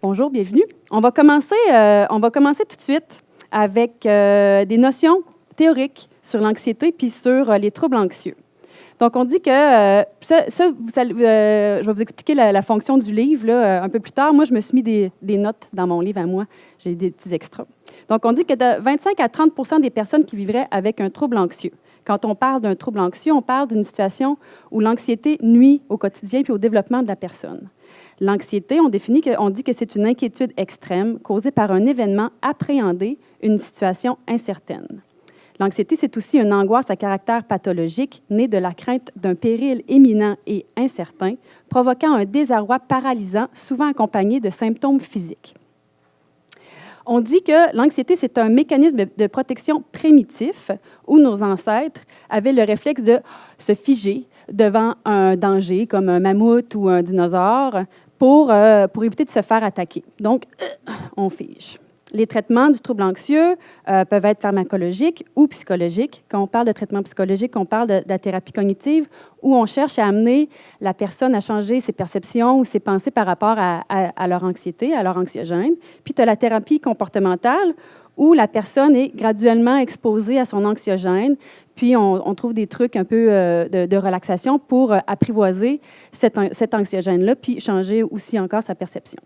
Bonjour, bienvenue. On va commencer tout de suite avec des notions théoriques sur l'anxiété puis sur les troubles anxieux. Donc, on dit que, je vais vous expliquer la fonction du livre là, un peu plus tard. Moi, je me suis mis des notes dans mon livre à moi. J'ai des petits extras. Donc, on dit que de 25 à 30 des personnes qui vivraient avec un trouble anxieux. Quand on parle d'un trouble anxieux, on parle d'une situation où l'anxiété nuit au quotidien puis au développement de la personne. L'anxiété, on dit que c'est une inquiétude extrême causée par un événement appréhendé, une situation incertaine. L'anxiété, c'est aussi une angoisse à caractère pathologique née de la crainte d'un péril imminent et incertain, provoquant un désarroi paralysant, souvent accompagné de symptômes physiques. On dit que l'anxiété, c'est un mécanisme de protection primitif où nos ancêtres avaient le réflexe de se figer devant un danger comme un mammouth ou un dinosaure pour éviter de se faire attaquer. Donc, on fige. Les traitements du trouble anxieux peuvent être pharmacologiques ou psychologiques. Quand on parle de traitement psychologique, on parle de la thérapie cognitive où on cherche à amener la personne à changer ses perceptions ou ses pensées par rapport à leur anxiété, à leur anxiogène. Puis, tu as la thérapie comportementale où la personne est graduellement exposée à son anxiogène, puis on trouve des trucs un peu de relaxation pour apprivoiser cet anxiogène-là, puis changer aussi encore sa perception.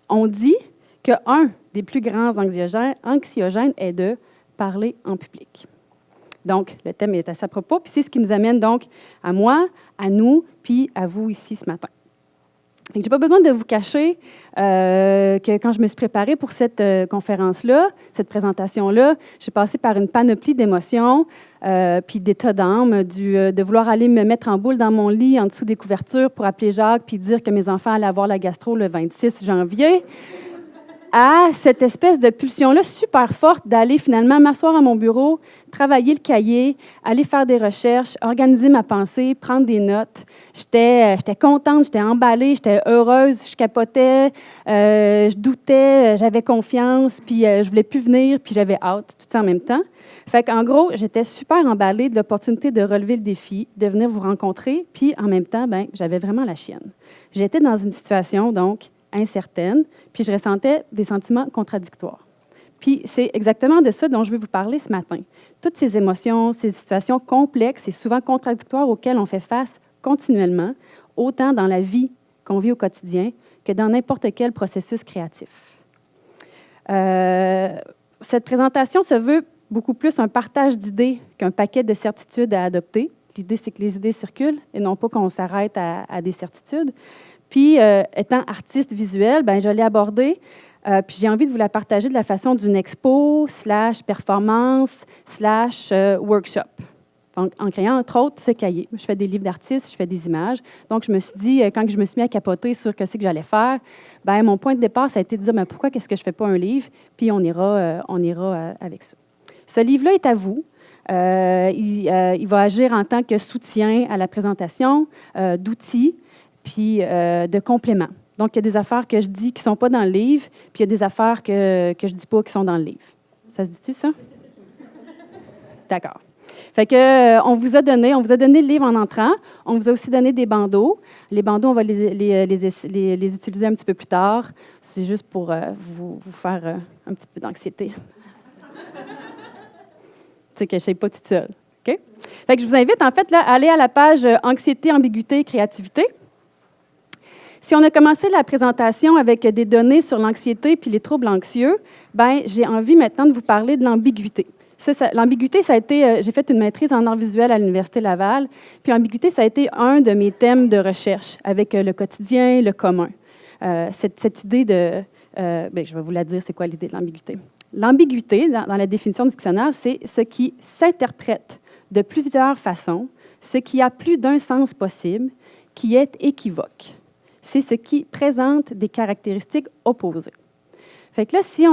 On dit qu'un des plus grands anxiogènes est de parler en public. Donc, le thème est assez à propos, puis c'est ce qui nous amène donc à moi, à nous, puis à vous ici ce matin. Je n'ai pas besoin de vous cacher que quand je me suis préparée pour cette conférence-là, cette présentation-là, j'ai passé par une panoplie d'émotions puis d'état d'âme, de vouloir aller me mettre en boule dans mon lit en dessous des couvertures pour appeler Jacques puis dire que mes enfants allaient avoir la gastro le 26 janvier, à cette espèce de pulsion-là super forte d'aller finalement m'asseoir à mon bureau, travailler le cahier, aller faire des recherches, organiser ma pensée, prendre des notes. J'étais contente, j'étais emballée, j'étais heureuse, je capotais, je doutais, j'avais confiance, puis je voulais plus venir, puis j'avais hâte, tout ça en même temps. Fait qu'en gros, j'étais super emballée de l'opportunité de relever le défi, de venir vous rencontrer, puis en même temps, j'avais vraiment la chienne. J'étais dans une situation, donc, incertaine, puis je ressentais des sentiments contradictoires. Puis c'est exactement de ça dont je veux vous parler ce matin. Toutes ces émotions, ces situations complexes et souvent contradictoires auxquelles on fait face continuellement, autant dans la vie qu'on vit au quotidien que dans n'importe quel processus créatif. Cette présentation se veut beaucoup plus un partage d'idées qu'un paquet de certitudes à adopter. L'idée, c'est que les idées circulent et non pas qu'on s'arrête à des certitudes. Puis, étant artiste visuel, je l'ai abordée, puis j'ai envie de vous la partager de la façon d'une expo, /performance, /workshop. Donc, en créant, entre autres, ce cahier. Je fais des livres d'artistes, je fais des images. Donc, je me suis dit, quand je me suis mis à capoter sur ce que j'allais faire, mon point de départ, ça a été de dire, pourquoi est-ce que je ne fais pas un livre? Puis, on ira avec ça. Ce livre-là est à vous. Il va agir en tant que soutien à la présentation, d'outils, puis de compléments. Donc, il y a des affaires que je dis qui ne sont pas dans le livre, puis il y a des affaires que je ne dis pas qui sont dans le livre. Ça se dit-tu, ça? D'accord. Fait que, on vous a donné le livre en entrant. On vous a aussi donné des bandeaux. Les bandeaux, on va les utiliser un petit peu plus tard. C'est juste pour vous faire un petit peu d'anxiété. Tu sais que je ne sais pas toute seule. OK? Fait que je vous invite, en fait, là, à aller à la page Anxiété, ambiguïté, créativité. Si on a commencé la présentation avec des données sur l'anxiété puis les troubles anxieux, j'ai envie maintenant de vous parler de l'ambiguïté. L'ambiguïté, ça a été, j'ai fait une maîtrise en arts visuels à l'Université Laval, puis l'ambiguïté, ça a été un de mes thèmes de recherche avec le quotidien, le commun. Cette idée de, je vais vous la dire, c'est quoi l'idée de l'ambiguïté? L'ambiguïté, dans la définition du dictionnaire, c'est ce qui s'interprète de plusieurs façons, ce qui a plus d'un sens possible, qui est équivoque. C'est ce qui présente des caractéristiques opposées. Fait que là, si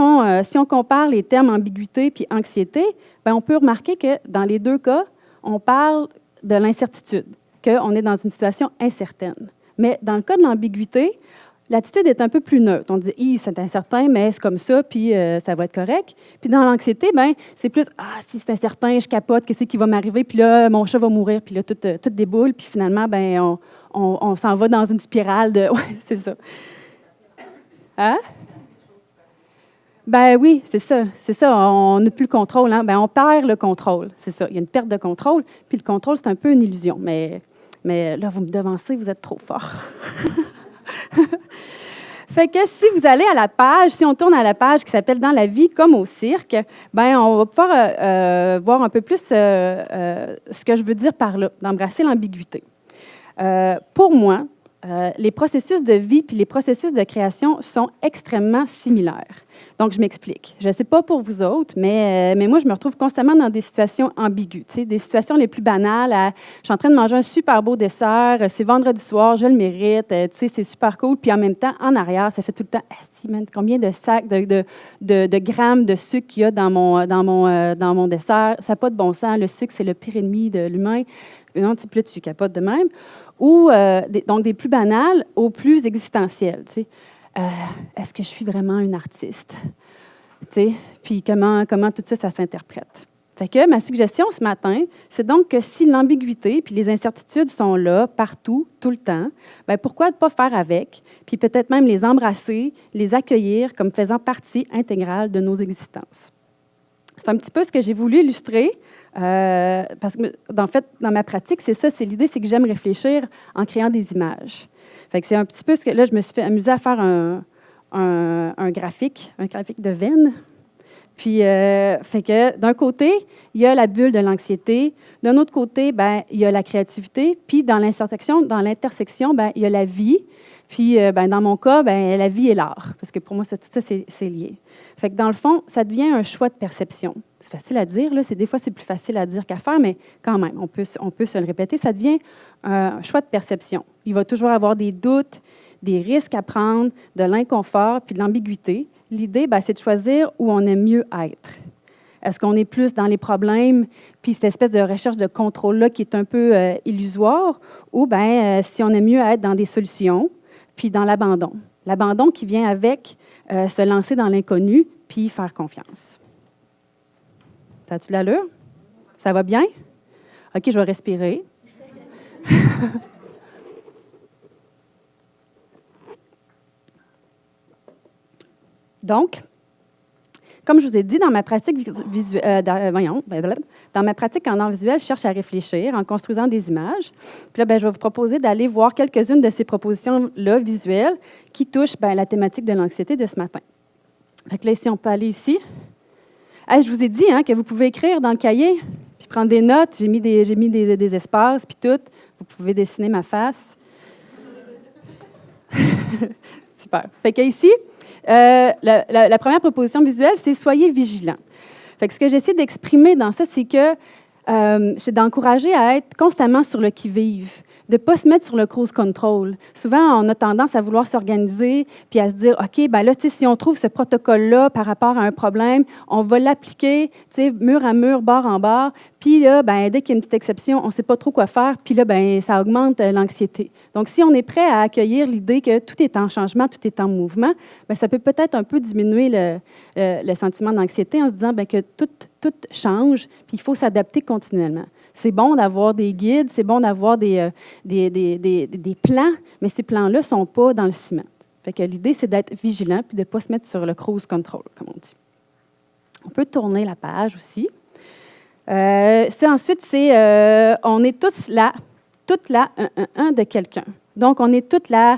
on compare les termes ambiguïté puis anxiété, on peut remarquer que dans les deux cas, on parle de l'incertitude, qu'on est dans une situation incertaine. Mais dans le cas de l'ambiguïté, l'attitude est un peu plus neutre. On dit « c'est incertain, mais c'est comme ça, puis ça va être correct ». Puis dans l'anxiété, c'est plus « Ah, si c'est incertain, je capote, qu'est-ce qui va m'arriver? Puis là, mon chat va mourir, puis là, tout déboule, puis finalement, on s'en va dans une spirale de... » Ouais, c'est ça. Hein? Ben oui, c'est ça, on n'a plus le contrôle, hein? Ben on perd le contrôle, c'est ça. Il y a une perte de contrôle, puis le contrôle, c'est un peu une illusion, mais là, vous me devancez, vous êtes trop fort. Fait que si vous allez à la page, si on tourne à la page qui s'appelle « Dans la vie comme au cirque », ben on va pouvoir voir un peu plus ce que je veux dire par là, d'embrasser l'ambiguïté. Pour moi, les processus de vie puis les processus de création sont extrêmement similaires. Donc, je m'explique. Je ne sais pas pour vous autres, mais moi, je me retrouve constamment dans des situations ambiguës, des situations les plus banales. Je suis en train de manger un super beau dessert, c'est vendredi soir, je le mérite, c'est super cool. Puis en même temps, en arrière, ça fait tout le temps, combien de sacs, de grammes de sucre qu'il y a dans mon dessert? Ça n'a pas de bon sens. Le sucre, c'est le pire ennemi de l'humain. Non, puis là, tu capotes de même. Ou donc des plus banales aux plus existentielles. Est-ce que je suis vraiment une artiste? Puis comment tout ça, ça s'interprète? Fait que ma suggestion ce matin, c'est donc que si l'ambiguïté puis les incertitudes sont là, partout, tout le temps, bien, pourquoi ne pas faire avec, puis peut-être même les embrasser, les accueillir comme faisant partie intégrale de nos existences? C'est un petit peu ce que j'ai voulu illustrer. Parce que, en fait, dans ma pratique, c'est ça, c'est l'idée, c'est que j'aime réfléchir en créant des images. Fait que c'est un petit peu ce que, là, je me suis amusée à faire un graphique de veine. Puis, fait que d'un côté, il y a la bulle de l'anxiété. D'un autre côté, ben, il y a la créativité. Puis, dans l'intersection, ben, il y a la vie. Puis, ben, dans mon cas, ben, la vie et l'art. Parce que pour moi, tout ça, c'est lié. Fait que dans le fond, ça devient un choix de perception. C'est facile à dire, là. Des fois, c'est plus facile à dire qu'à faire, mais quand même, on peut se le répéter. Ça devient un choix de perception. Il va toujours avoir des doutes, des risques à prendre, de l'inconfort, puis de l'ambiguïté. L'idée, ben, c'est de choisir où on aime mieux être. Est-ce qu'on est plus dans les problèmes, puis cette espèce de recherche de contrôle-là qui est un peu illusoire, ou bien si on aime mieux être dans des solutions, puis dans l'abandon. L'abandon qui vient avec se lancer dans l'inconnu, puis faire confiance. T'as-tu l'allure? Ça va bien? OK, je vais respirer. Donc, comme je vous ai dit, dans ma pratique dans ma pratique en art visuel, je cherche à réfléchir en construisant des images. Puis là, ben, je vais vous proposer d'aller voir quelques-unes de ces propositions-là visuelles qui touchent ben, la thématique de l'anxiété de ce matin. Fait que là, ici, on peut aller ici. Je vous ai dit que vous pouvez écrire dans le cahier, puis prendre des notes. J'ai mis des espaces, puis tout. Vous pouvez dessiner ma face. Super. Fait que ici, la première proposition visuelle, c'est « Soyez vigilants ». Fait que ce que j'essaie d'exprimer dans ça, c'est que c'est d'encourager à être constamment sur le qui-vive, de ne pas se mettre sur le cruise control. Souvent, on a tendance à vouloir s'organiser puis à se dire, OK, ben là, si on trouve ce protocole-là par rapport à un problème, on va l'appliquer mur à mur, barre en barre. Puis là, ben, dès qu'il y a une petite exception, on ne sait pas trop quoi faire. Puis là, ben, ça augmente l'anxiété. Donc, si on est prêt à accueillir l'idée que tout est en changement, tout est en mouvement, ben, ça peut peut-être un peu diminuer le sentiment d'anxiété en se disant ben, que tout change, puis il faut s'adapter continuellement. C'est bon d'avoir des guides, c'est bon d'avoir des plans, mais ces plans-là ne sont pas dans le ciment. Fait que l'idée, c'est d'être vigilant puis de ne pas se mettre sur le cruise control, comme on dit. On peut tourner la page aussi. Ensuite, on est tous là, de quelqu'un. Donc, on est toute la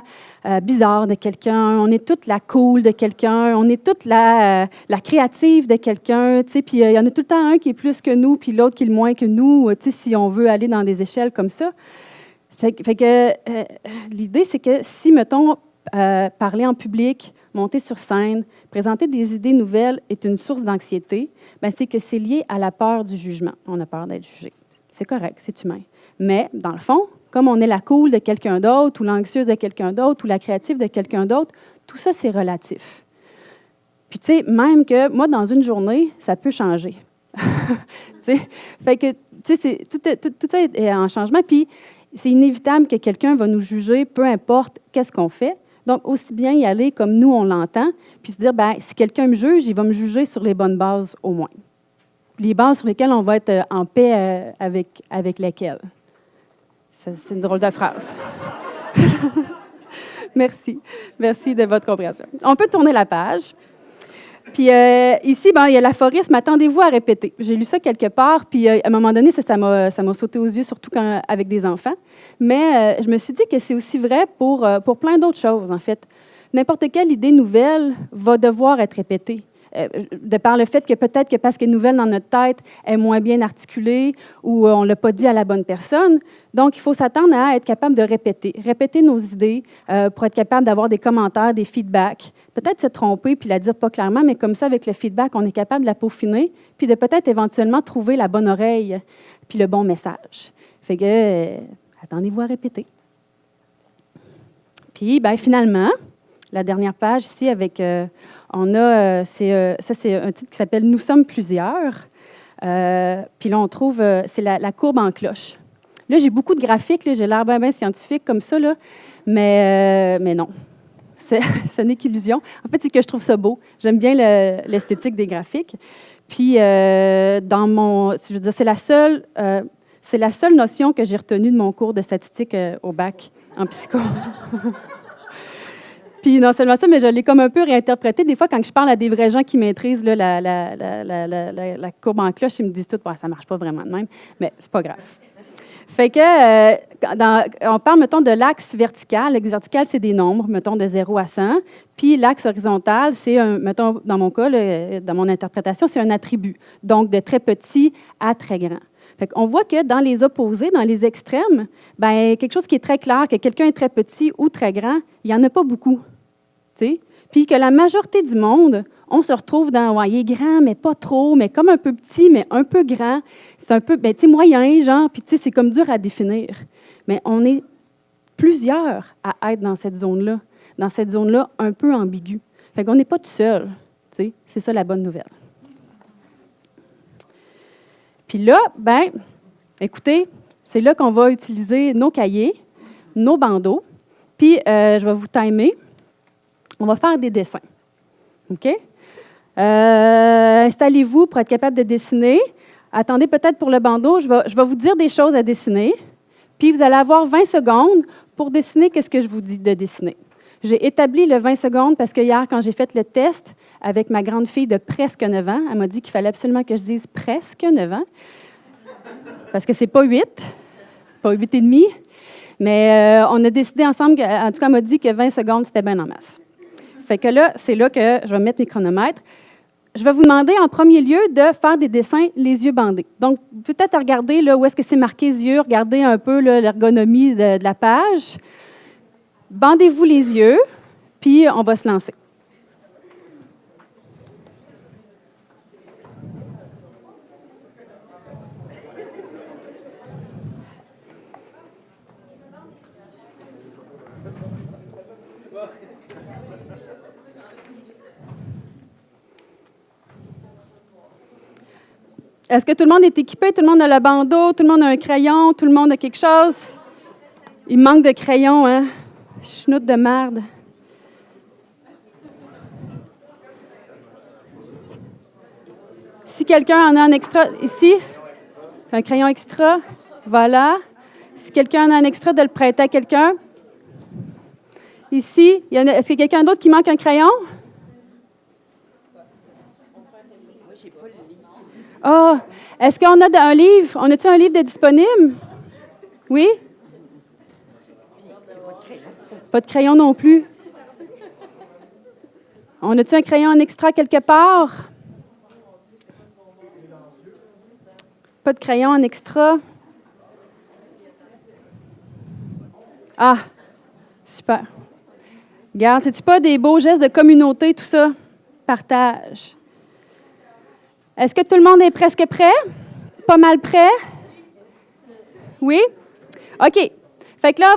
bizarre de quelqu'un, on est toute la cool de quelqu'un, on est toute la créative de quelqu'un, puis il y en a tout le temps un qui est plus que nous, puis l'autre qui est le moins que nous, si on veut aller dans des échelles comme ça. Fait que l'idée, c'est que si, mettons, parler en public, monter sur scène, présenter des idées nouvelles est une source d'anxiété, ben, c'est que c'est lié à la peur du jugement. On a peur d'être jugé. C'est correct, c'est humain. Mais, dans le fond, comme on est la cool de quelqu'un d'autre, ou l'anxieuse de quelqu'un d'autre, ou la créative de quelqu'un d'autre, tout ça, c'est relatif. Puis, tu sais, même que moi, dans une journée, ça peut changer. Fait que, tu sais, tout ça est en changement. Puis, c'est inévitable que quelqu'un va nous juger, peu importe qu'est-ce qu'on fait. Donc, aussi bien y aller comme nous, on l'entend, puis se dire, bien, si quelqu'un me juge, il va me juger sur les bonnes bases au moins. Les bases sur lesquelles on va être en paix avec lesquelles. C'est une drôle de phrase. Merci. Merci de votre compréhension. On peut tourner la page. Puis ici, il y a l'aphorisme « Attendez-vous à répéter ». J'ai lu ça quelque part, puis à un moment donné, ça m'a sauté aux yeux, surtout avec des enfants. Mais je me suis dit que c'est aussi vrai pour plein d'autres choses, en fait. N'importe quelle idée nouvelle va devoir être répétée. De par le fait que peut-être que parce qu'elle est nouvelle dans notre tête, elle est moins bien articulée ou on ne l'a pas dit à la bonne personne. Donc, il faut s'attendre à être capable de répéter nos idées pour être capable d'avoir des commentaires, des feedbacks. Peut-être se tromper puis la dire pas clairement, mais comme ça, avec le feedback, on est capable de la peaufiner puis de peut-être éventuellement trouver la bonne oreille puis le bon message. Fait que, attendez-vous à répéter. Puis, finalement, la dernière page ici avec... c'est un titre qui s'appelle « Nous sommes plusieurs ». Puis là, on trouve, c'est la courbe en cloche. Là, j'ai beaucoup de graphiques, j'ai l'air bien scientifique comme ça, là, mais non, ce n'est qu'illusion. En fait, c'est que je trouve ça beau. J'aime bien l'esthétique des graphiques. Puis, c'est la seule notion que j'ai retenue de mon cours de statistique au bac en psycho. Puis non seulement ça, mais je l'ai comme un peu réinterprété. Des fois, quand je parle à des vrais gens qui maîtrisent là, la courbe en cloche, ils me disent tout, ça ne marche pas vraiment de même, mais c'est pas grave. Fait que, on parle, mettons, de l'axe vertical. L'axe vertical, c'est des nombres, mettons, de 0 à 100. Puis l'axe horizontal, c'est, mettons, dans mon cas, dans mon interprétation, c'est un attribut. Donc, de très petit à très grand. Fait qu'on voit que dans les opposés, dans les extrêmes, quelque chose qui est très clair, que quelqu'un est très petit ou très grand, il n'y en a pas beaucoup. T'sais? Puis que la majorité du monde, on se retrouve dans, il est grand, mais pas trop, mais comme un peu petit, mais un peu grand. C'est un peu, moyen, genre, puis c'est comme dur à définir. Mais on est plusieurs à être dans cette zone-là un peu ambiguë. Fait qu'on n'est pas tout seul. C'est ça la bonne nouvelle. Puis là, écoutez, c'est là qu'on va utiliser nos cahiers, nos bandeaux, puis je vais vous timer. On va faire des dessins. OK? Installez-vous pour être capable de dessiner. Attendez peut-être pour le bandeau, je vais vous dire des choses à dessiner, puis vous allez avoir 20 secondes pour dessiner qu'est-ce que je vous dis de dessiner. J'ai établi le 20 secondes parce que hier, quand j'ai fait le test avec ma grande fille de presque 9 ans, elle m'a dit qu'il fallait absolument que je dise presque 9 ans, parce que c'est pas 8, pas 8 et demi, mais on a décidé ensemble, en tout cas, elle m'a dit que 20 secondes, c'était bien en masse. Fait que là, c'est là que je vais mettre mes chronomètres. Je vais vous demander en premier lieu de faire des dessins les yeux bandés. Donc, peut-être regarder là, où est-ce que c'est marqué yeux, regardez un peu l'ergonomie de la page. Bandez-vous les yeux, puis on va se lancer. Est-ce que tout le monde est équipé? Tout le monde a le bandeau? Tout le monde a un crayon? Tout le monde a quelque chose? Il manque de crayon, hein? Chenoute de merde. Si quelqu'un en a un extra, ici, un crayon extra, voilà. Si quelqu'un en a un extra, de le prêter à quelqu'un. Ici, est-ce qu'il y a quelqu'un d'autre qui manque un crayon? Ah, est-ce qu'on a un livre? On a-tu un livre de disponible? Oui? Pas de crayon non plus. On a-tu un crayon en extra quelque part? Pas de crayon en extra. Ah, super. Regarde, c'est-tu pas des beaux gestes de communauté, tout ça? Partage. Est-ce que tout le monde est presque prêt? Pas mal prêt? Oui? OK. Fait que là,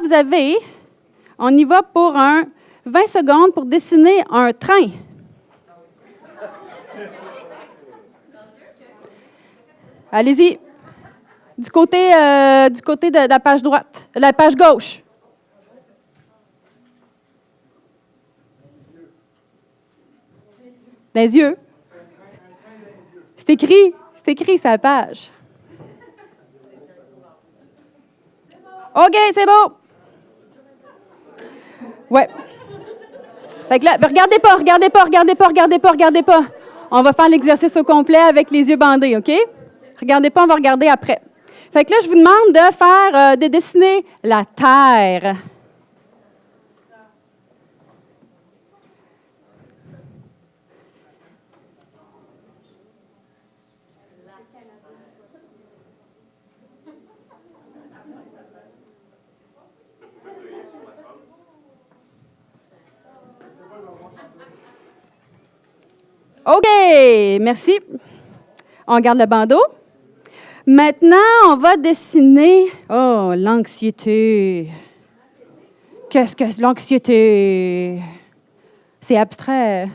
on y va pour 20 secondes pour dessiner un train. Allez-y. Du côté de la page droite, la page gauche. Les yeux. C'est écrit sur la page. OK, c'est bon. Ouais. Fait que là, regardez pas. On va faire l'exercice au complet avec les yeux bandés, OK? Regardez pas, on va regarder après. Fait que là, je vous demande de faire, de dessiner la Terre. OK, merci. On garde le bandeau. Maintenant, on va dessiner, oh, l'anxiété. Qu'est-ce que l'anxiété? C'est abstrait.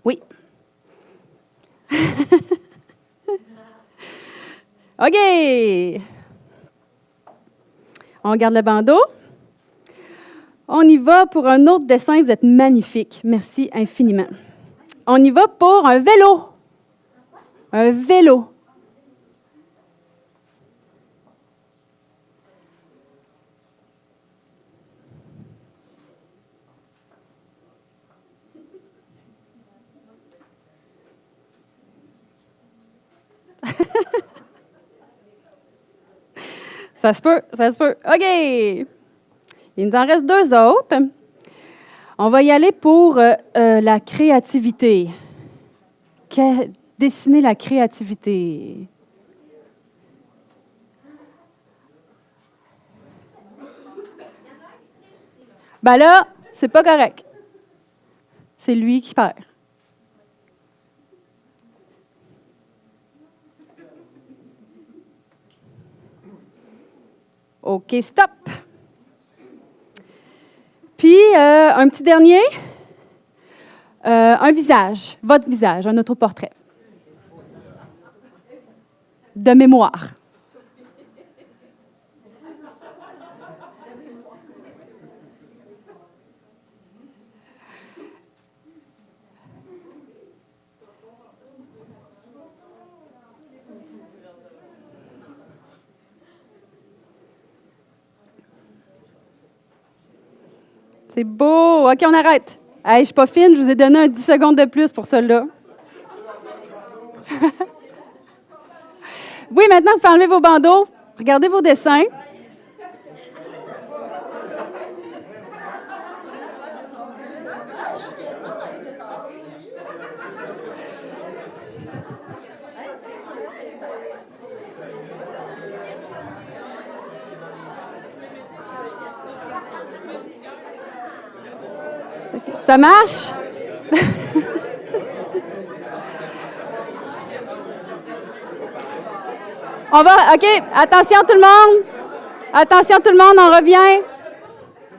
Oui. OK. On garde le bandeau. On y va pour un autre dessin. Vous êtes magnifique. Merci infiniment. On y va pour un vélo. Un vélo. Ça se peut, ça se peut. OK. Il nous en reste deux autres. On va y aller pour la créativité. Dessiner la créativité. Ben là, c'est pas correct. C'est lui qui perd. OK, stop. Puis, un petit dernier. Un visage, votre visage, un autoportrait. De mémoire. C'est beau. OK, on arrête. Hey, je ne suis pas fine, je vous ai donné un 10 secondes de plus pour celle-là. Oui, maintenant, vous pouvez enlever vos bandeaux. Regardez vos dessins. Ça marche? On va, OK, attention tout le monde. Attention tout le monde, on revient.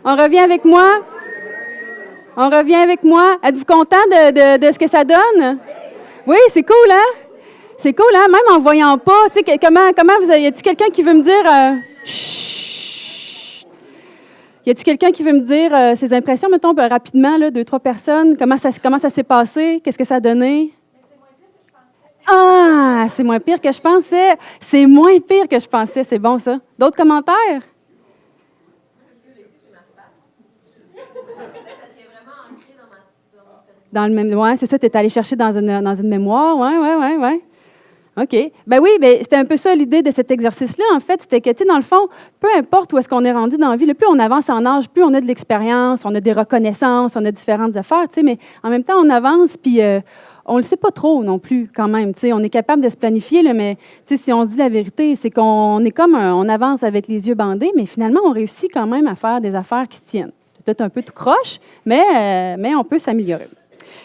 On revient avec moi. On revient avec moi. Êtes-vous content de ce que ça donne? Oui, c'est cool, hein? C'est cool, hein? Même en voyant pas. Tu sais, comment vous avez... Y a-t-il quelqu'un qui veut me dire... Chut! Y a-t-il quelqu'un qui veut me dire ses impressions, mettons, rapidement, là, 2-3 personnes? Comment ça s'est passé? Qu'est-ce que ça a donné? Ah, c'est moins pire que je pensais. C'est moins pire que je pensais. C'est bon, ça. D'autres commentaires? Dans le même... Oui, c'est ça, tu es allé chercher dans une mémoire. Oui. OK. Ben oui, ben, c'était un peu ça l'idée de cet exercice-là, en fait. C'était que, tu sais, dans le fond, peu importe où est-ce qu'on est rendu dans la vie, plus on avance en âge, plus on a de l'expérience, on a des reconnaissances, on a différentes affaires, tu sais, mais en même temps, on avance, puis on ne le sait pas trop non plus, quand même. Tu sais, on est capable de se planifier, là, mais tu sais, si on se dit la vérité, c'est qu'on est comme on avance avec les yeux bandés, mais finalement, on réussit quand même à faire des affaires qui se tiennent. C'est peut-être un peu tout croche, mais on peut s'améliorer.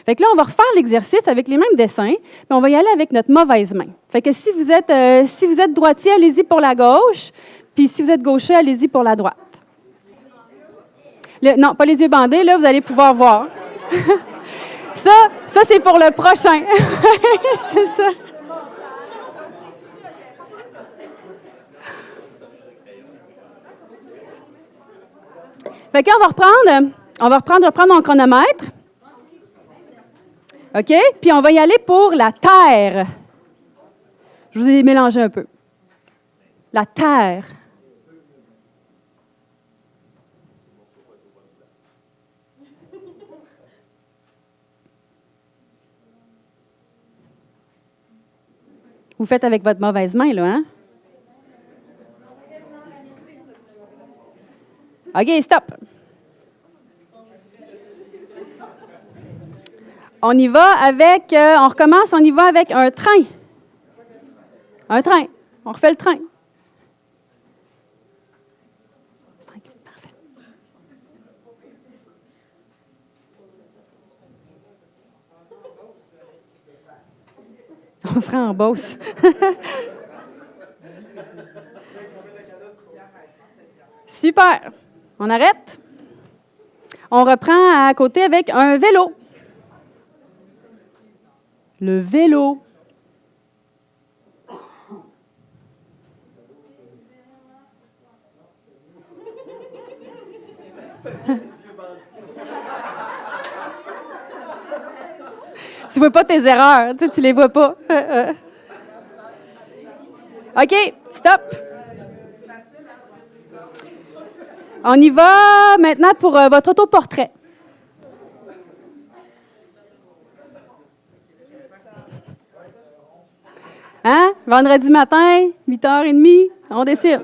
Fait que là, on va refaire l'exercice avec les mêmes dessins, puis on va y aller avec notre mauvaise main. Fait que si vous êtes droitier, allez-y pour la gauche, puis si vous êtes gaucher, allez-y pour la droite. Non, pas les yeux bandés, là, vous allez pouvoir voir. Ça c'est pour le prochain. C'est ça. Fait qu'on va reprendre mon chronomètre. OK? Puis on va y aller pour la Terre. Je vous ai mélangé un peu. La terre. Vous faites avec votre mauvaise main, là, hein? OK, stop. On y va avec, on recommence, on y va avec un train. Un train. On refait le train. Parfait. On se rend en Beauce. Super. On arrête. On reprend à côté avec un vélo. Le vélo. Tu vois pas tes erreurs, tu les vois pas. OK, stop. On y va maintenant pour votre autoportrait. Hein? Vendredi matin, 8h30, on décide.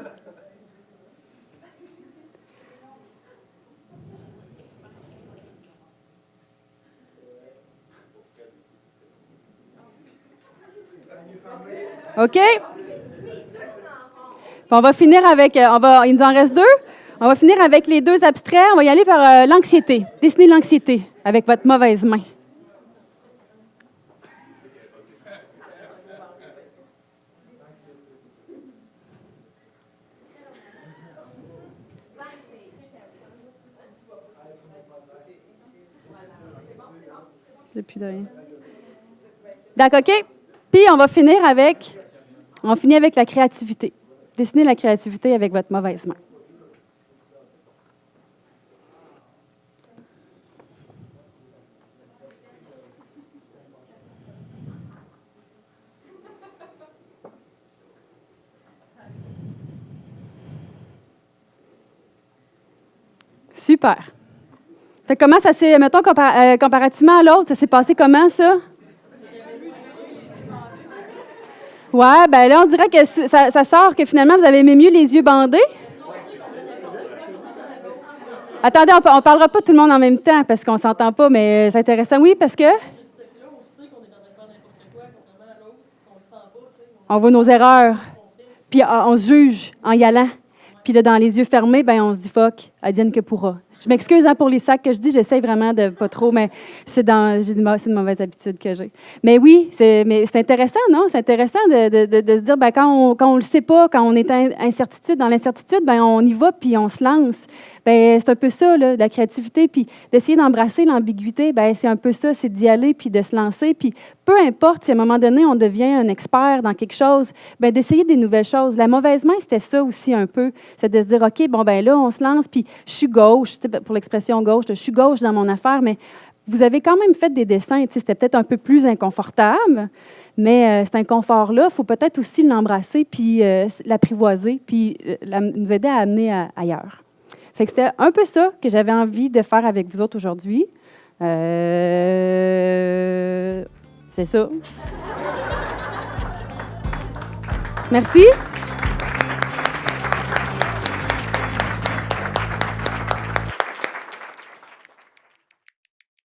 OK? Puis on va finir avec, il nous en reste 2. On va finir avec les 2 abstraits. On va y aller par l'anxiété. Dessinez l'anxiété avec votre mauvaise main. Depuis de rien. D'accord, OK? Puis on finit avec la créativité. Dessinez la créativité avec votre mauvaise main. Super. Fait comment ça s'est, mettons, comparativement à l'autre, ça s'est passé comment, ça? Ouais, ben là, on dirait que ça sort que finalement, vous avez aimé mieux les yeux bandés. Attendez, on ne parlera pas tout le monde en même temps parce qu'on ne s'entend pas, mais c'est intéressant. Oui, parce que on voit nos erreurs, puis on se juge en y allant. Puis là, dans les yeux fermés, ben on se dit « fuck, advienne que pourra ». Je m'excuse pour les sacs que je dis, j'essaie vraiment de pas trop, mais c'est une mauvaise habitude que j'ai. Mais oui, c'est intéressant, non? C'est intéressant de se dire, ben, quand on le sait pas, quand on est dans l'incertitude, ben, on y va puis on se lance. Ben, c'est un peu ça, là, la créativité, puis d'essayer d'embrasser l'ambiguïté, ben, c'est un peu ça, c'est d'y aller puis de se lancer. Puis peu importe si à un moment donné, on devient un expert dans quelque chose, ben, d'essayer des nouvelles choses. La mauvaise main, c'était ça aussi un peu, c'est de se dire, OK, bon, ben là, on se lance, puis je suis gauche, pour l'expression gauche, je suis gauche dans mon affaire, mais vous avez quand même fait des dessins, c'était peut-être un peu plus inconfortable, mais cet inconfort-là, il faut peut-être aussi l'embrasser, puis l'apprivoiser, puis nous aider à amener ailleurs. Fait que c'était un peu ça que j'avais envie de faire avec vous autres aujourd'hui. C'est ça. Merci.